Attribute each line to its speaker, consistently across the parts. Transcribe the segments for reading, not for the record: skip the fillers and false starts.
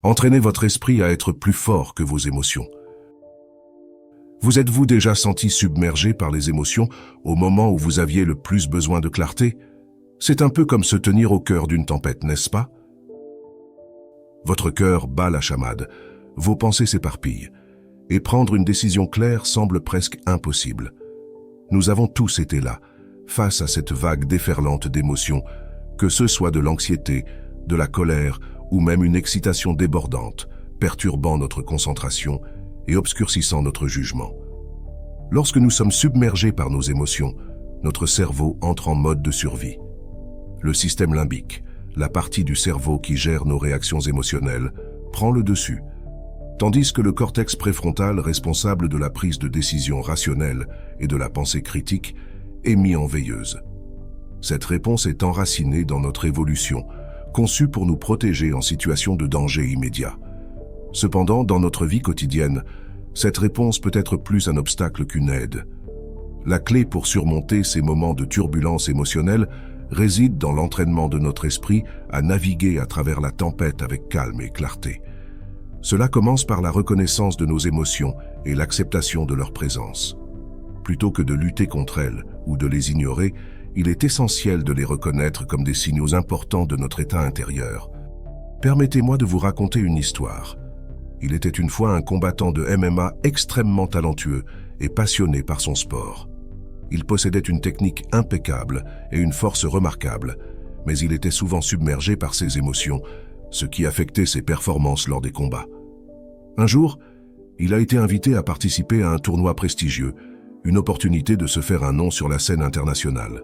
Speaker 1: Entraînez votre esprit à être plus fort que vos émotions. Vous êtes-vous déjà senti submergé par les émotions au moment où vous aviez le plus besoin de clarté? C'est un peu comme se tenir au cœur d'une tempête, n'est-ce pas? Votre cœur bat la chamade, vos pensées s'éparpillent, et prendre une décision claire semble presque impossible. Nous avons tous été là, face à cette vague déferlante d'émotions, que ce soit de l'anxiété, de la colère ou même une excitation débordante, perturbant notre concentration et obscurcissant notre jugement. Lorsque nous sommes submergés par nos émotions, notre cerveau entre en mode de survie. Le système limbique, la partie du cerveau qui gère nos réactions émotionnelles, prend le dessus, tandis que le cortex préfrontal, responsable de la prise de décision rationnelle et de la pensée critique, est mis en veilleuse. Cette réponse est enracinée dans notre évolution, conçue pour nous protéger en situation de danger immédiat. Cependant, dans notre vie quotidienne, cette réponse peut être plus un obstacle qu'une aide. La clé pour surmonter ces moments de turbulence émotionnelle réside dans l'entraînement de notre esprit à naviguer à travers la tempête avec calme et clarté. Cela commence par la reconnaissance de nos émotions et l'acceptation de leur présence. Plutôt que de lutter contre elles ou de les ignorer, il est essentiel de les reconnaître comme des signaux importants de notre état intérieur. Permettez-moi de vous raconter une histoire. Il était une fois un combattant de MMA extrêmement talentueux et passionné par son sport. Il possédait une technique impeccable et une force remarquable, mais il était souvent submergé par ses émotions, ce qui affectait ses performances lors des combats. Un jour, il a été invité à participer à un tournoi prestigieux, une opportunité de se faire un nom sur la scène internationale.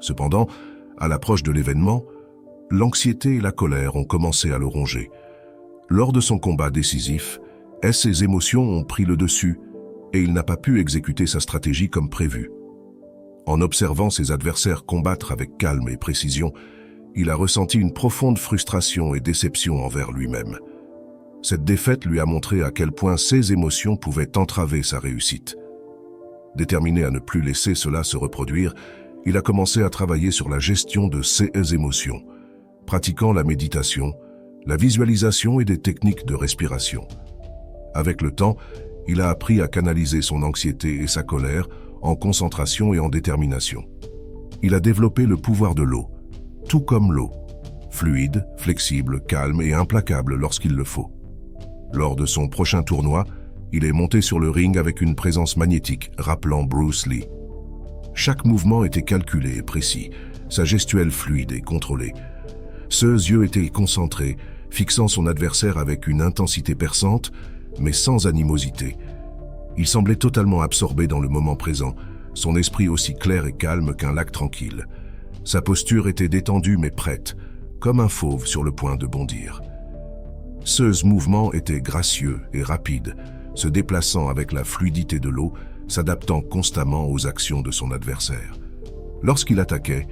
Speaker 1: Cependant, à l'approche de l'événement, l'anxiété et la colère ont commencé à le ronger. Lors de son combat décisif, ses émotions ont pris le dessus et il n'a pas pu exécuter sa stratégie comme prévu. En observant ses adversaires combattre avec calme et précision, il a ressenti une profonde frustration et déception envers lui-même. Cette défaite lui a montré à quel point ses émotions pouvaient entraver sa réussite. Déterminé à ne plus laisser cela se reproduire, il a commencé à travailler sur la gestion de ses émotions, pratiquant la méditation, la visualisation et des techniques de respiration. Avec le temps, il a appris à canaliser son anxiété et sa colère en concentration et en détermination. Il a développé le pouvoir de l'eau, tout comme l'eau, fluide, flexible, calme et implacable lorsqu'il le faut. Lors de son prochain tournoi, il est monté sur le ring avec une présence magnétique rappelant Bruce Lee. Chaque mouvement était calculé et précis, sa gestuelle fluide et contrôlée. Ses yeux étaient concentrés, fixant son adversaire avec une intensité perçante, mais sans animosité. Il semblait totalement absorbé dans le moment présent, son esprit aussi clair et calme qu'un lac tranquille. Sa posture était détendue mais prête, comme un fauve sur le point de bondir. Ses mouvements étaient gracieux et rapides, se déplaçant avec la fluidité de l'eau, s'adaptant constamment aux actions de son adversaire. Lorsqu'il attaquait,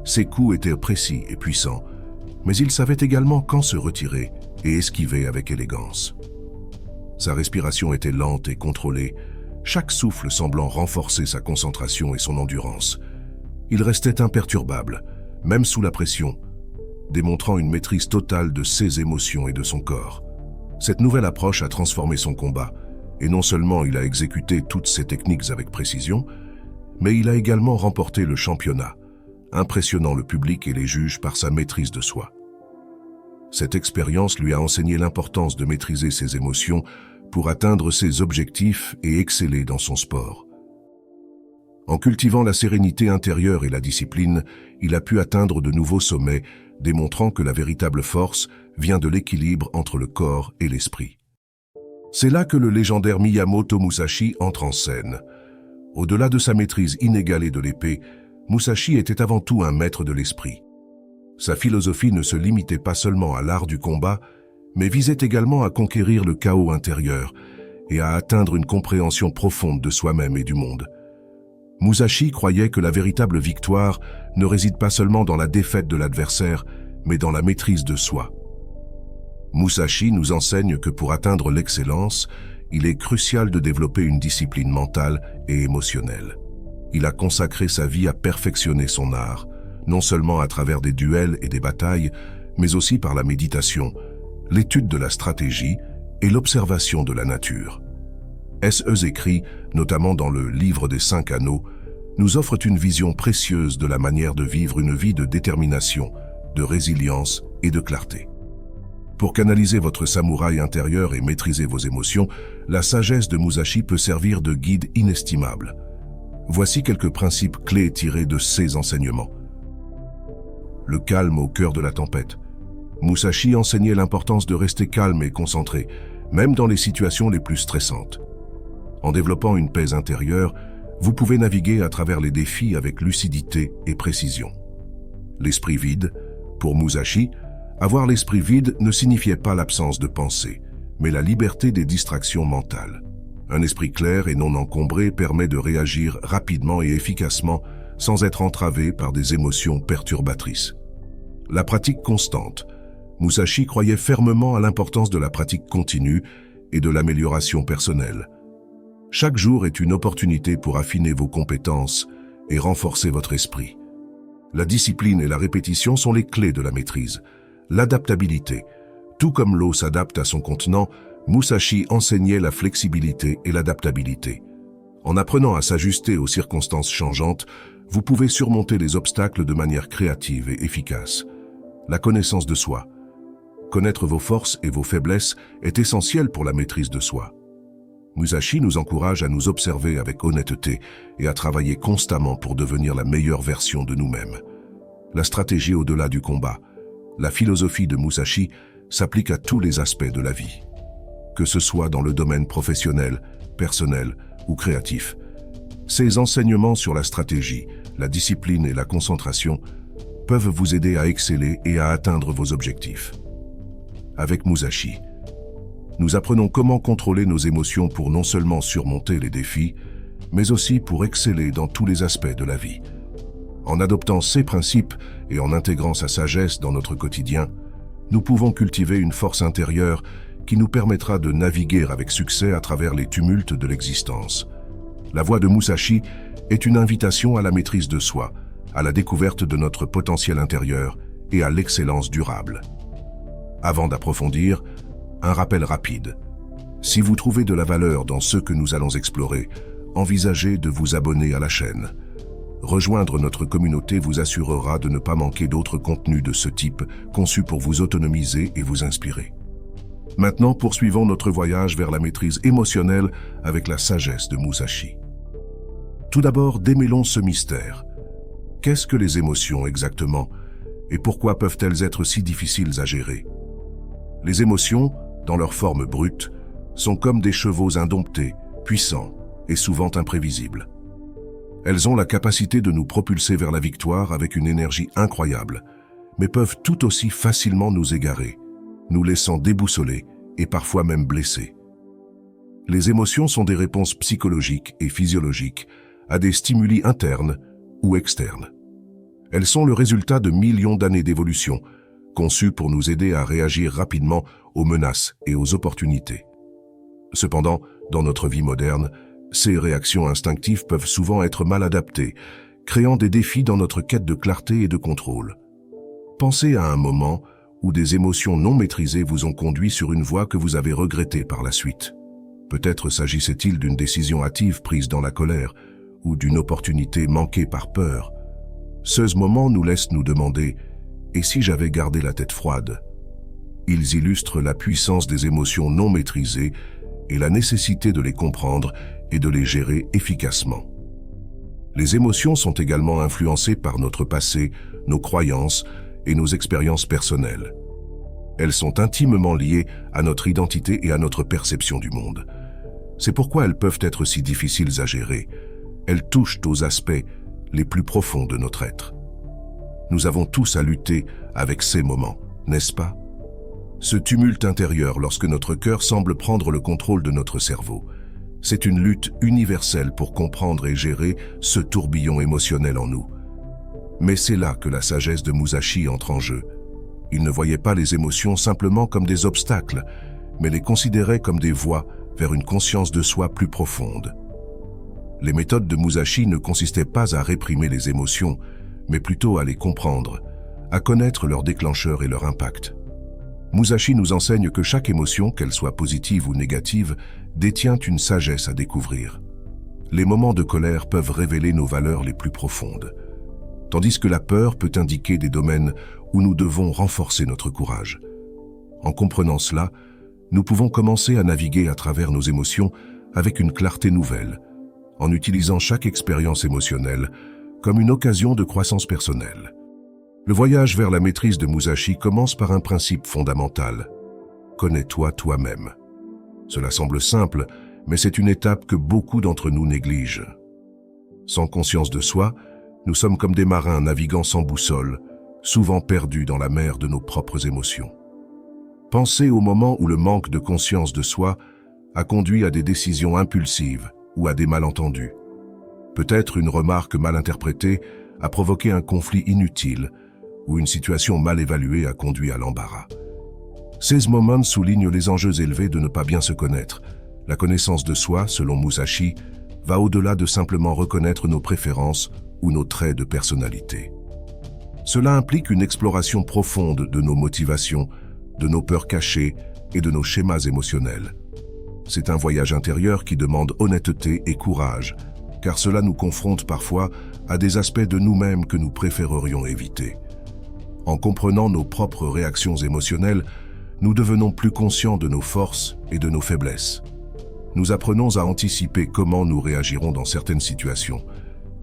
Speaker 1: ses coups étaient précis et puissants, mais il savait également quand se retirer et esquiver avec élégance. Sa respiration était lente et contrôlée, chaque souffle semblant renforcer sa concentration et son endurance. Il restait imperturbable, même sous la pression, démontrant une maîtrise totale de ses émotions et de son corps. Cette nouvelle approche a transformé son combat, et non seulement il a exécuté toutes ses techniques avec précision, mais il a également remporté le championnat, impressionnant le public et les juges par sa maîtrise de soi. Cette expérience lui a enseigné l'importance de maîtriser ses émotions pour atteindre ses objectifs et exceller dans son sport. En cultivant la sérénité intérieure et la discipline, il a pu atteindre de nouveaux sommets, démontrant que la véritable force vient de l'équilibre entre le corps et l'esprit. C'est là que le légendaire Miyamoto Musashi entre en scène. Au-delà de sa maîtrise inégalée de l'épée, Musashi était avant tout un maître de l'esprit. Sa philosophie ne se limitait pas seulement à l'art du combat, mais visait également à conquérir le chaos intérieur et à atteindre une compréhension profonde de soi-même et du monde. Musashi croyait que la véritable victoire ne réside pas seulement dans la défaite de l'adversaire, mais dans la maîtrise de soi. Musashi nous enseigne que pour atteindre l'excellence, il est crucial de développer une discipline mentale et émotionnelle. Il a consacré sa vie à perfectionner son art, non seulement à travers des duels et des batailles, mais aussi par la méditation, l'étude de la stratégie et l'observation de la nature. S.E. écrit, notamment dans le Livre des 5 Anneaux, nous offrent une vision précieuse de la manière de vivre une vie de détermination, de résilience et de clarté. Pour canaliser votre samouraï intérieur et maîtriser vos émotions, la sagesse de Musashi peut servir de guide inestimable. Voici quelques principes clés tirés de ces enseignements. Le calme au cœur de la tempête. Musashi enseignait l'importance de rester calme et concentré, même dans les situations les plus stressantes. En développant une paix intérieure, vous pouvez naviguer à travers les défis avec lucidité et précision. L'esprit vide. Pour Musashi, avoir l'esprit vide ne signifiait pas l'absence de pensée, mais la liberté des distractions mentales. Un esprit clair et non encombré permet de réagir rapidement et efficacement sans être entravé par des émotions perturbatrices. La pratique constante. Musashi croyait fermement à l'importance de la pratique continue et de l'amélioration personnelle. Chaque jour est une opportunité pour affiner vos compétences et renforcer votre esprit. La discipline et la répétition sont les clés de la maîtrise. L'adaptabilité. Tout comme l'eau s'adapte à son contenant, Musashi enseignait la flexibilité et l'adaptabilité. En apprenant à s'ajuster aux circonstances changeantes, vous pouvez surmonter les obstacles de manière créative et efficace. La connaissance de soi. Connaître vos forces et vos faiblesses est essentiel pour la maîtrise de soi. Musashi nous encourage à nous observer avec honnêteté et à travailler constamment pour devenir la meilleure version de nous-mêmes. La stratégie au-delà du combat. La philosophie de Musashi s'applique à tous les aspects de la vie. Que ce soit dans le domaine professionnel, personnel ou créatif. Ces enseignements sur la stratégie, la discipline et la concentration peuvent vous aider à exceller et à atteindre vos objectifs. Avec Musashi, nous apprenons comment contrôler nos émotions pour non seulement surmonter les défis, mais aussi pour exceller dans tous les aspects de la vie. En adoptant ces principes et en intégrant sa sagesse dans notre quotidien, nous pouvons cultiver une force intérieure qui nous permettra de naviguer avec succès à travers les tumultes de l'existence. La voie de Musashi est une invitation à la maîtrise de soi, à la découverte de notre potentiel intérieur et à l'excellence durable. Avant d'approfondir, un rappel rapide. Si vous trouvez de la valeur dans ce que nous allons explorer, envisagez de vous abonner à la chaîne. Rejoindre notre communauté vous assurera de ne pas manquer d'autres contenus de ce type conçus pour vous autonomiser et vous inspirer. Maintenant, poursuivons notre voyage vers la maîtrise émotionnelle avec la sagesse de Musashi. Tout d'abord, démêlons ce mystère. Qu'est-ce que les émotions exactement et pourquoi peuvent-elles être si difficiles à gérer? Les émotions, dans leur forme brute, sont comme des chevaux indomptés, puissants et souvent imprévisibles. Elles ont la capacité de nous propulser vers la victoire avec une énergie incroyable, mais peuvent tout aussi facilement nous égarer, nous laissant déboussolés et parfois même blessés. Les émotions sont des réponses psychologiques et physiologiques à des stimuli internes ou externes. Elles sont le résultat de millions d'années d'évolution, conçues pour nous aider à réagir rapidement aux menaces et aux opportunités. Cependant, dans notre vie moderne, ces réactions instinctives peuvent souvent être mal adaptées, créant des défis dans notre quête de clarté et de contrôle. Pensez à un moment où des émotions non maîtrisées vous ont conduit sur une voie que vous avez regrettée par la suite. Peut-être s'agissait-il d'une décision hâtive prise dans la colère ou d'une opportunité manquée par peur. Ce moment nous laisse nous demander « Et si j'avais gardé la tête froide ?» Ils illustrent la puissance des émotions non maîtrisées et la nécessité de les comprendre et de les gérer efficacement. Les émotions sont également influencées par notre passé, nos croyances et nos expériences personnelles. Elles sont intimement liées à notre identité et à notre perception du monde. C'est pourquoi elles peuvent être si difficiles à gérer. Elles touchent aux aspects les plus profonds de notre être. Nous avons tous à lutter avec ces moments, n'est-ce pas? Ce tumulte intérieur lorsque notre cœur semble prendre le contrôle de notre cerveau. C'est une lutte universelle pour comprendre et gérer ce tourbillon émotionnel en nous. Mais c'est là que la sagesse de Musashi entre en jeu. Il ne voyait pas les émotions simplement comme des obstacles, mais les considérait comme des voies vers une conscience de soi plus profonde. Les méthodes de Musashi ne consistaient pas à réprimer les émotions, mais plutôt à les comprendre, à connaître leurs déclencheurs et leur impact. Musashi nous enseigne que chaque émotion, qu'elle soit positive ou négative, détient une sagesse à découvrir. Les moments de colère peuvent révéler nos valeurs les plus profondes, tandis que la peur peut indiquer des domaines où nous devons renforcer notre courage. En comprenant cela, nous pouvons commencer à naviguer à travers nos émotions avec une clarté nouvelle, en utilisant chaque expérience émotionnelle comme une occasion de croissance personnelle. Le voyage vers la maîtrise de Musashi commence par un principe fondamental. Connais-toi toi-même. Cela semble simple, mais c'est une étape que beaucoup d'entre nous négligent. Sans conscience de soi, nous sommes comme des marins naviguant sans boussole, souvent perdus dans la mer de nos propres émotions. Pensez au moment où le manque de conscience de soi a conduit à des décisions impulsives ou à des malentendus. Peut-être une remarque mal interprétée a provoqué un conflit inutile ou une situation mal évaluée a conduit à l'embarras. Ces moments soulignent les enjeux élevés de ne pas bien se connaître. La connaissance de soi, selon Musashi, va au-delà de simplement reconnaître nos préférences ou nos traits de personnalité. Cela implique une exploration profonde de nos motivations, de nos peurs cachées et de nos schémas émotionnels. C'est un voyage intérieur qui demande honnêteté et courage, car cela nous confronte parfois à des aspects de nous-mêmes que nous préférerions éviter. En comprenant nos propres réactions émotionnelles, nous devenons plus conscients de nos forces et de nos faiblesses. Nous apprenons à anticiper comment nous réagirons dans certaines situations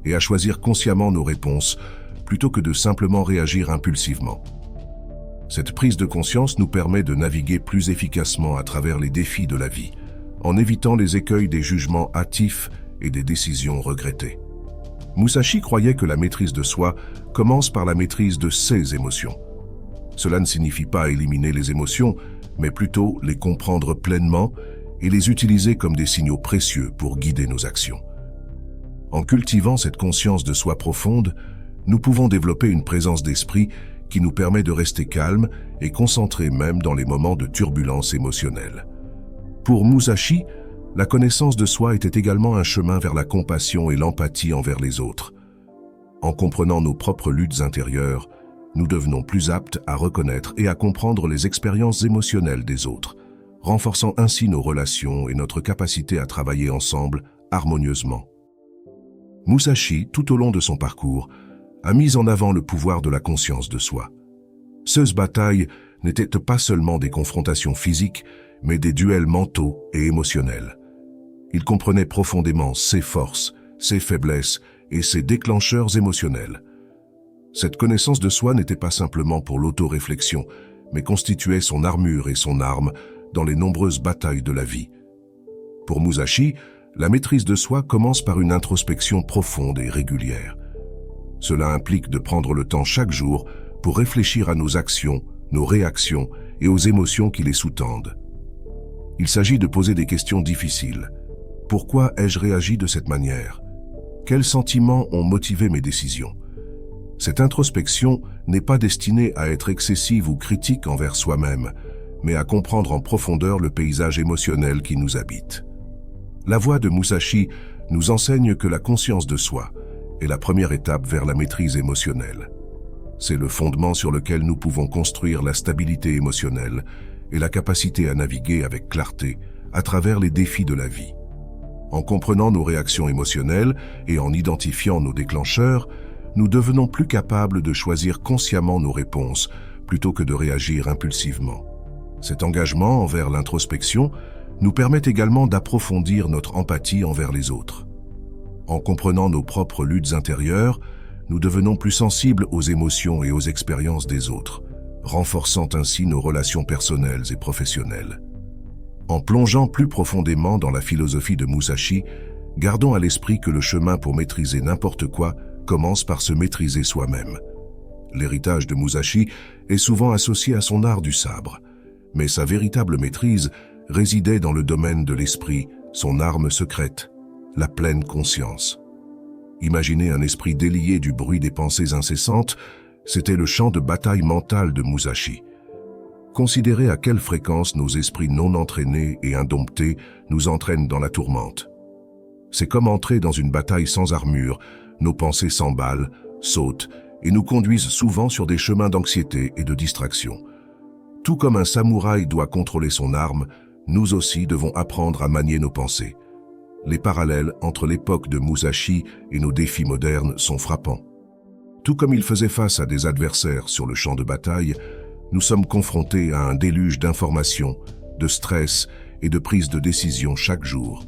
Speaker 1: et à choisir consciemment nos réponses plutôt que de simplement réagir impulsivement. Cette prise de conscience nous permet de naviguer plus efficacement à travers les défis de la vie, en évitant les écueils des jugements hâtifs et des décisions regrettées. Musashi croyait que la maîtrise de soi commence par la maîtrise de ses émotions. Cela ne signifie pas éliminer les émotions, mais plutôt les comprendre pleinement et les utiliser comme des signaux précieux pour guider nos actions. En cultivant cette conscience de soi profonde, nous pouvons développer une présence d'esprit qui nous permet de rester calmes et concentrés même dans les moments de turbulence émotionnelle. Pour Musashi, la connaissance de soi était également un chemin vers la compassion et l'empathie envers les autres. En comprenant nos propres luttes intérieures, nous devenons plus aptes à reconnaître et à comprendre les expériences émotionnelles des autres, renforçant ainsi nos relations et notre capacité à travailler ensemble harmonieusement. Musashi, tout au long de son parcours, a mis en avant le pouvoir de la conscience de soi. Ces batailles n'étaient pas seulement des confrontations physiques, mais des duels mentaux et émotionnels. Il comprenait profondément ses forces, ses faiblesses et ses déclencheurs émotionnels. Cette connaissance de soi n'était pas simplement pour l'autoréflexion, mais constituait son armure et son arme dans les nombreuses batailles de la vie. Pour Musashi, la maîtrise de soi commence par une introspection profonde et régulière. Cela implique de prendre le temps chaque jour pour réfléchir à nos actions, nos réactions et aux émotions qui les sous-tendent. Il s'agit de poser des questions difficiles. Pourquoi ai-je réagi de cette manière? Quels sentiments ont motivé mes décisions? Cette introspection n'est pas destinée à être excessive ou critique envers soi-même, mais à comprendre en profondeur le paysage émotionnel qui nous habite. La voix de Musashi nous enseigne que la conscience de soi est la première étape vers la maîtrise émotionnelle. C'est le fondement sur lequel nous pouvons construire la stabilité émotionnelle et la capacité à naviguer avec clarté à travers les défis de la vie. En comprenant nos réactions émotionnelles et en identifiant nos déclencheurs, nous devenons plus capables de choisir consciemment nos réponses plutôt que de réagir impulsivement. Cet engagement envers l'introspection nous permet également d'approfondir notre empathie envers les autres. En comprenant nos propres luttes intérieures, nous devenons plus sensibles aux émotions et aux expériences des autres, renforçant ainsi nos relations personnelles et professionnelles. En plongeant plus profondément dans la philosophie de Musashi, gardons à l'esprit que le chemin pour maîtriser n'importe quoi commence par se maîtriser soi-même. L'héritage de Musashi est souvent associé à son art du sabre, mais sa véritable maîtrise résidait dans le domaine de l'esprit, son arme secrète, la pleine conscience. Imaginez un esprit délié du bruit des pensées incessantes, c'était le champ de bataille mental de Musashi. Considérez à quelle fréquence nos esprits non entraînés et indomptés nous entraînent dans la tourmente. C'est comme entrer dans une bataille sans armure, nos pensées s'emballent, sautent et nous conduisent souvent sur des chemins d'anxiété et de distraction. Tout comme un samouraï doit contrôler son arme, nous aussi devons apprendre à manier nos pensées. Les parallèles entre l'époque de Musashi et nos défis modernes sont frappants. Tout comme il faisait face à des adversaires sur le champ de bataille, nous sommes confrontés à un déluge d'informations, de stress et de prise de décision chaque jour.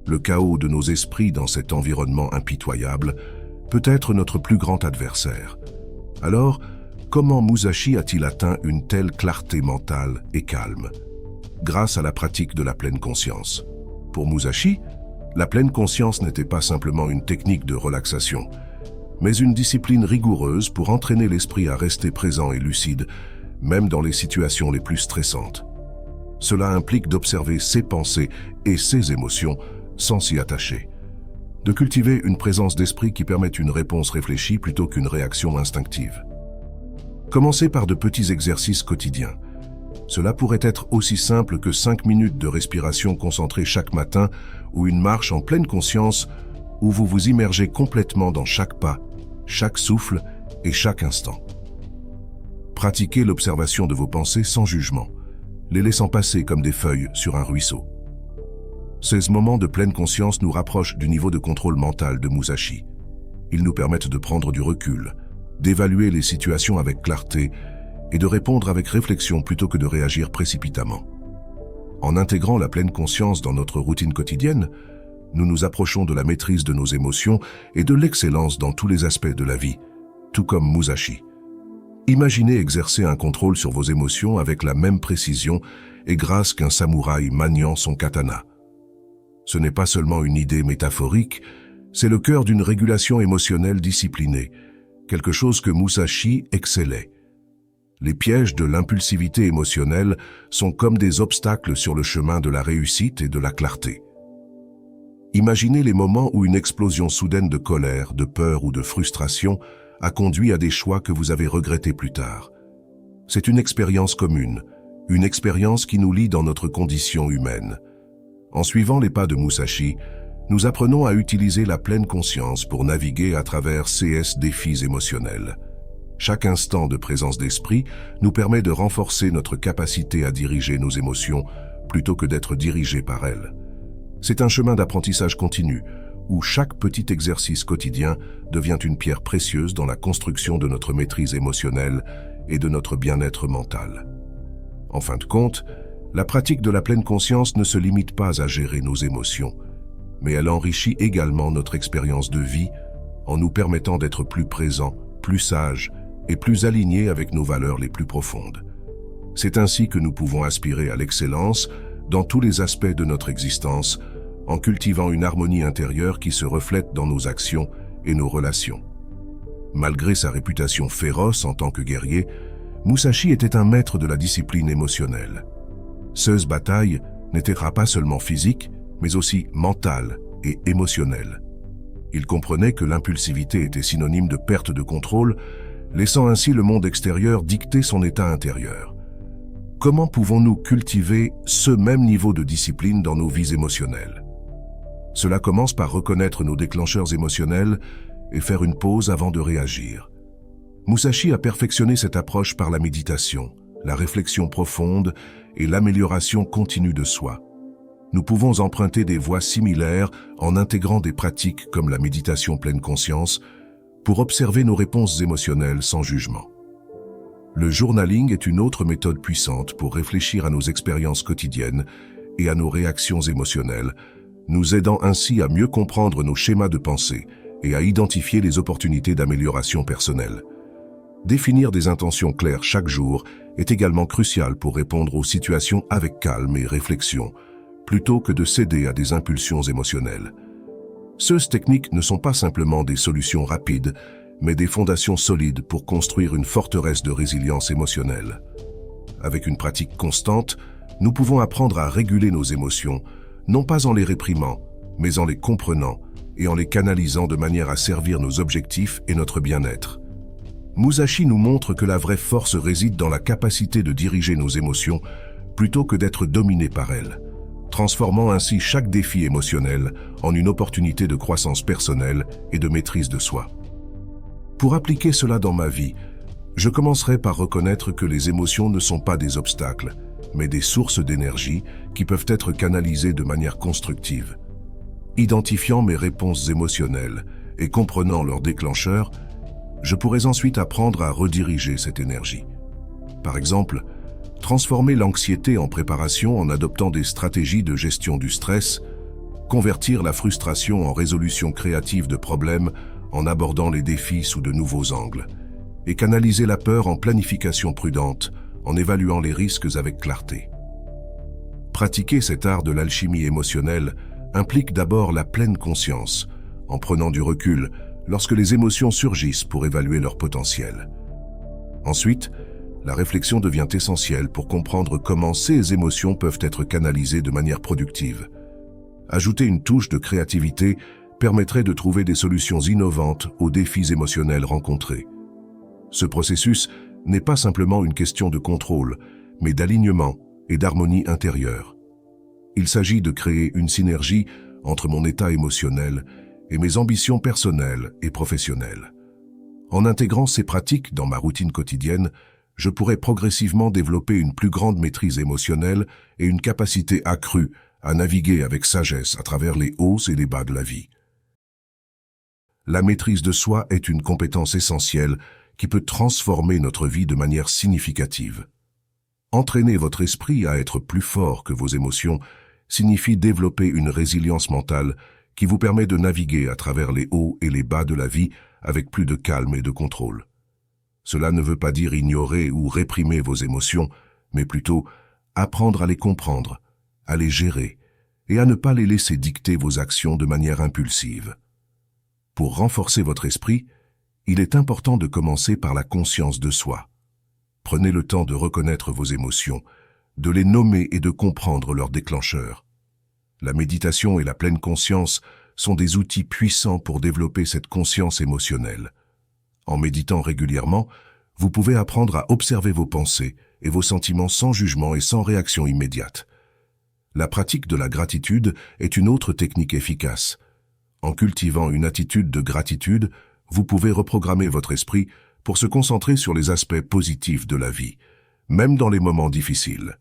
Speaker 1: Le chaos de nos esprits dans cet environnement impitoyable peut être notre plus grand adversaire. Alors, comment Musashi a-t-il atteint une telle clarté mentale et calme? Grâce à la pratique de la pleine conscience. Pour Musashi, la pleine conscience n'était pas simplement une technique de relaxation, mais une discipline rigoureuse pour entraîner l'esprit à rester présent et lucide, même dans les situations les plus stressantes. Cela implique d'observer ses pensées et ses émotions sans s'y attacher. De cultiver une présence d'esprit qui permette une réponse réfléchie plutôt qu'une réaction instinctive. Commencez par de petits exercices quotidiens. Cela pourrait être aussi simple que 5 minutes de respiration concentrée chaque matin ou une marche en pleine conscience où vous vous immergez complètement dans chaque pas, chaque souffle et chaque instant. Pratiquez l'observation de vos pensées sans jugement, les laissant passer comme des feuilles sur un ruisseau. Ces moments de pleine conscience nous rapprochent du niveau de contrôle mental de Musashi. Ils nous permettent de prendre du recul, d'évaluer les situations avec clarté et de répondre avec réflexion plutôt que de réagir précipitamment. En intégrant la pleine conscience dans notre routine quotidienne, nous nous approchons de la maîtrise de nos émotions et de l'excellence dans tous les aspects de la vie, tout comme Musashi. Imaginez exercer un contrôle sur vos émotions avec la même précision et grâce qu'un samouraï maniant son katana. Ce n'est pas seulement une idée métaphorique, c'est le cœur d'une régulation émotionnelle disciplinée, quelque chose que Musashi excellait. Les pièges de l'impulsivité émotionnelle sont comme des obstacles sur le chemin de la réussite et de la clarté. Imaginez les moments où une explosion soudaine de colère, de peur ou de frustration a conduit à des choix que vous avez regrettés plus tard. C'est une expérience commune, une expérience qui nous lie dans notre condition humaine. En suivant les pas de Musashi, nous apprenons à utiliser la pleine conscience pour naviguer à travers ces défis émotionnels. Chaque instant de présence d'esprit nous permet de renforcer notre capacité à diriger nos émotions plutôt que d'être dirigés par elles. C'est un chemin d'apprentissage continu où chaque petit exercice quotidien devient une pierre précieuse dans la construction de notre maîtrise émotionnelle et de notre bien-être mental. En fin de compte, la pratique de la pleine conscience ne se limite pas à gérer nos émotions, mais elle enrichit également notre expérience de vie en nous permettant d'être plus présents, plus sages et plus alignés avec nos valeurs les plus profondes. C'est ainsi que nous pouvons aspirer à l'excellence dans tous les aspects de notre existence, en cultivant une harmonie intérieure qui se reflète dans nos actions et nos relations. Malgré sa réputation féroce en tant que guerrier, Musashi était un maître de la discipline émotionnelle. Cette bataille n'était pas seulement physique, mais aussi mentale et émotionnelle. Il comprenait que l'impulsivité était synonyme de perte de contrôle, laissant ainsi le monde extérieur dicter son état intérieur. Comment pouvons-nous cultiver ce même niveau de discipline dans nos vies émotionnelles? Cela commence par reconnaître nos déclencheurs émotionnels et faire une pause avant de réagir. Musashi a perfectionné cette approche par la méditation, la réflexion profonde et l'amélioration continue de soi. Nous pouvons emprunter des voies similaires en intégrant des pratiques comme la méditation pleine conscience pour observer nos réponses émotionnelles sans jugement. Le journaling est une autre méthode puissante pour réfléchir à nos expériences quotidiennes et à nos réactions émotionnelles, nous aidant ainsi à mieux comprendre nos schémas de pensée et à identifier les opportunités d'amélioration personnelle. Définir des intentions claires chaque jour est également crucial pour répondre aux situations avec calme et réflexion, plutôt que de céder à des impulsions émotionnelles. Ces techniques ne sont pas simplement des solutions rapides, mais des fondations solides pour construire une forteresse de résilience émotionnelle. Avec une pratique constante, nous pouvons apprendre à réguler nos émotions, non pas en les réprimant, mais en les comprenant et en les canalisant de manière à servir nos objectifs et notre bien-être. Musashi nous montre que la vraie force réside dans la capacité de diriger nos émotions plutôt que d'être dominé par elles, transformant ainsi chaque défi émotionnel en une opportunité de croissance personnelle et de maîtrise de soi. Pour appliquer cela dans ma vie, Je commencerai par reconnaître que les émotions ne sont pas des obstacles, mais des sources d'énergie qui peuvent être canalisées de manière constructive. Identifiant mes réponses émotionnelles et comprenant leurs déclencheurs, je pourrais ensuite apprendre à rediriger cette énergie. Par exemple, transformer l'anxiété en préparation en adoptant des stratégies de gestion du stress, convertir la frustration en résolution créative de problèmes en abordant les défis sous de nouveaux angles, et canaliser la peur en planification prudente en évaluant les risques avec clarté. Pratiquer cet art de l'alchimie émotionnelle implique d'abord la pleine conscience, en prenant du recul lorsque les émotions surgissent pour évaluer leur potentiel. Ensuite, la réflexion devient essentielle pour comprendre comment ces émotions peuvent être canalisées de manière productive. Ajouter une touche de créativité permettrait de trouver des solutions innovantes aux défis émotionnels rencontrés. Ce processus n'est pas simplement une question de contrôle, mais d'alignement et d'harmonie intérieure. Il s'agit de créer une synergie entre mon état émotionnel et mes ambitions personnelles et professionnelles. En intégrant ces pratiques dans ma routine quotidienne, je pourrais progressivement développer une plus grande maîtrise émotionnelle et une capacité accrue à naviguer avec sagesse à travers les hauts et les bas de la vie. La maîtrise de soi est une compétence essentielle qui peut transformer notre vie de manière significative. Entraîner votre esprit à être plus fort que vos émotions signifie développer une résilience mentale qui vous permet de naviguer à travers les hauts et les bas de la vie avec plus de calme et de contrôle. Cela ne veut pas dire ignorer ou réprimer vos émotions, mais plutôt apprendre à les comprendre, à les gérer et à ne pas les laisser dicter vos actions de manière impulsive. Pour renforcer votre esprit, il est important de commencer par la conscience de soi. Prenez le temps de reconnaître vos émotions, de les nommer et de comprendre leurs déclencheurs. La méditation et la pleine conscience sont des outils puissants pour développer cette conscience émotionnelle. En méditant régulièrement, vous pouvez apprendre à observer vos pensées et vos sentiments sans jugement et sans réaction immédiate. La pratique de la gratitude est une autre technique efficace. En cultivant une attitude de gratitude, vous pouvez reprogrammer votre esprit pour se concentrer sur les aspects positifs de la vie, même dans les moments difficiles.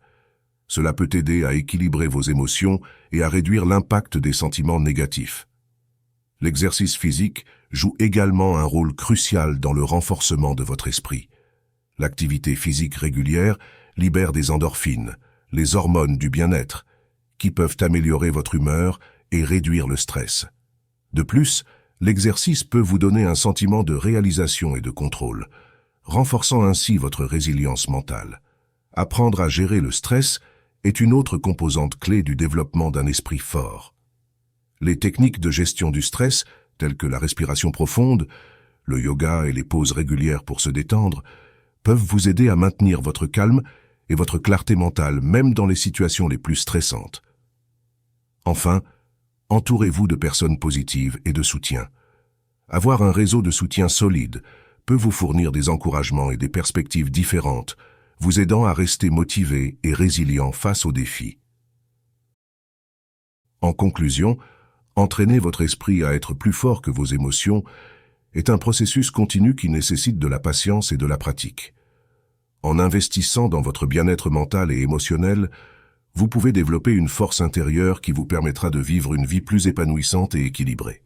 Speaker 1: Cela peut aider à équilibrer vos émotions et à réduire l'impact des sentiments négatifs. L'exercice physique joue également un rôle crucial dans le renforcement de votre esprit. L'activité physique régulière libère des endorphines, les hormones du bien-être, qui peuvent améliorer votre humeur et réduire le stress. De plus, l'exercice peut vous donner un sentiment de réalisation et de contrôle, renforçant ainsi votre résilience mentale. Apprendre à gérer le stress est une autre composante clé du développement d'un esprit fort. Les techniques de gestion du stress, telles que la respiration profonde, le yoga et les pauses régulières pour se détendre, peuvent vous aider à maintenir votre calme et votre clarté mentale même dans les situations les plus stressantes. Enfin, entourez-vous de personnes positives et de soutien. Avoir un réseau de soutien solide peut vous fournir des encouragements et des perspectives différentes, vous aidant à rester motivé et résilient face aux défis. En conclusion, entraîner votre esprit à être plus fort que vos émotions est un processus continu qui nécessite de la patience et de la pratique. En investissant dans votre bien-être mental et émotionnel, vous pouvez développer une force intérieure qui vous permettra de vivre une vie plus épanouissante et équilibrée.